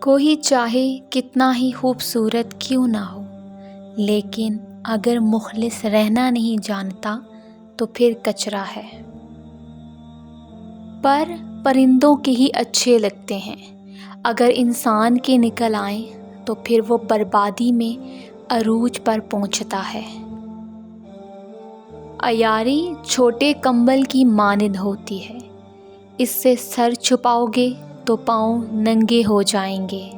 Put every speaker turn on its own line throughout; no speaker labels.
کوئی چاہے کتنا ہی خوبصورت کیوں نہ ہو، لیکن اگر مخلص رہنا نہیں جانتا تو پھر کچرا ہے۔ پر پرندوں کے ہی اچھے لگتے ہیں، اگر انسان کے نکل آئیں تو پھر وہ بربادی میں عروج پر پہنچتا ہے۔ عیاری چھوٹے کمبل کی مانند ہوتی ہے، اس سے سر چھپاؤ گے تو پاؤں ننگے ہو جائیں گے۔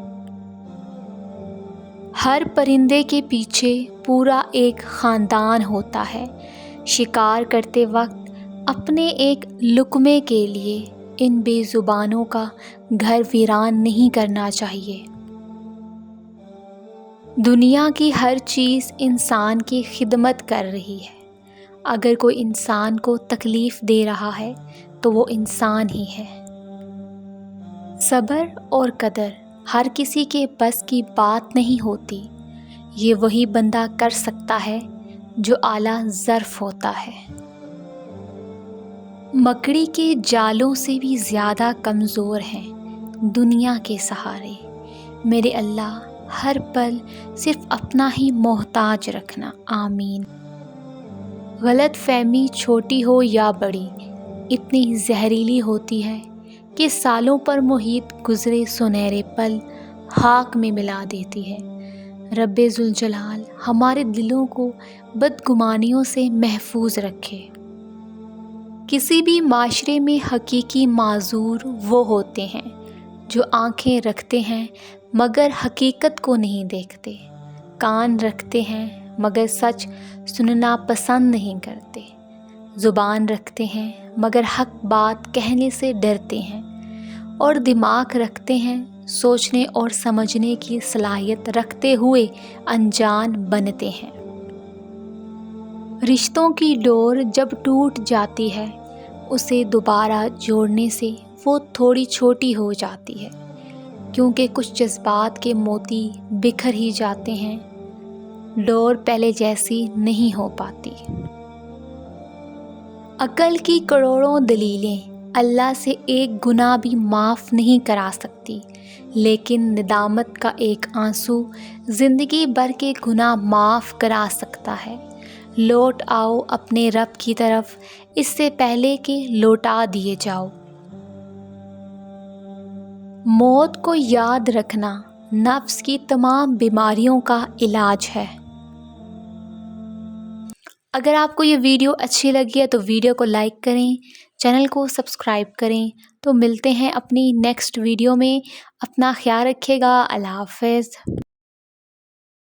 ہر پرندے کے پیچھے پورا ایک خاندان ہوتا ہے۔ شکار کرتے وقت اپنے ایک لقمے کے لیے ان بے زبانوں کا گھر ویران نہیں کرنا چاہیے۔ دنیا کی ہر چیز انسان کی خدمت کر رہی ہے۔ اگر کوئی انسان کو تکلیف دے رہا ہے تو وہ انسان ہی ہے۔ صبر اور قدر ہر کسی کے بس کی بات نہیں ہوتی، یہ وہی بندہ کر سکتا ہے جو اعلیٰ ظرف ہوتا ہے۔ مکڑی کے جالوں سے بھی زیادہ کمزور ہیں دنیا کے سہارے۔ میرے اللہ ہر پل صرف اپنا ہی محتاج رکھنا، آمین۔ غلط فہمی چھوٹی ہو یا بڑی اتنی زہریلی ہوتی ہے کہ سالوں پر محیط گزرے سنہرے پل خاک میں ملا دیتی ہے۔ رب ذوالجلال ہمارے دلوں کو بدگمانیوں سے محفوظ رکھے۔ کسی بھی معاشرے میں حقیقی معذور وہ ہوتے ہیں جو آنکھیں رکھتے ہیں مگر حقیقت کو نہیں دیکھتے، کان رکھتے ہیں مگر سچ سننا پسند نہیں کرتے، زبان رکھتے ہیں مگر حق بات کہنے سے ڈرتے ہیں، اور دماغ رکھتے ہیں سوچنے اور سمجھنے کی صلاحیت رکھتے ہوئے انجان بنتے ہیں۔ رشتوں کی ڈور جب ٹوٹ جاتی ہے اسے دوبارہ جوڑنے سے وہ تھوڑی چھوٹی ہو جاتی ہے، کیونکہ کچھ جذبات کے موتی بکھر ہی جاتے ہیں، ڈور پہلے جیسی نہیں ہو پاتی۔ عقل کی کروڑوں دلیلیں اللہ سے ایک گناہ بھی معاف نہیں کرا سکتی، لیکن ندامت کا ایک آنسو زندگی بھر کے گناہ معاف کرا سکتا ہے۔ لوٹ آؤ اپنے رب کی طرف اس سے پہلے کہ لوٹا دیے جاؤ۔ موت کو یاد رکھنا نفس کی تمام بیماریوں کا علاج ہے۔ اگر آپ کو یہ ویڈیو اچھی لگی ہے تو ویڈیو کو لائک کریں، چینل کو سبسکرائب کریں۔ تو ملتے ہیں اپنی نیکسٹ ویڈیو میں، اپنا خیال رکھیے گا، اللہ حافظ۔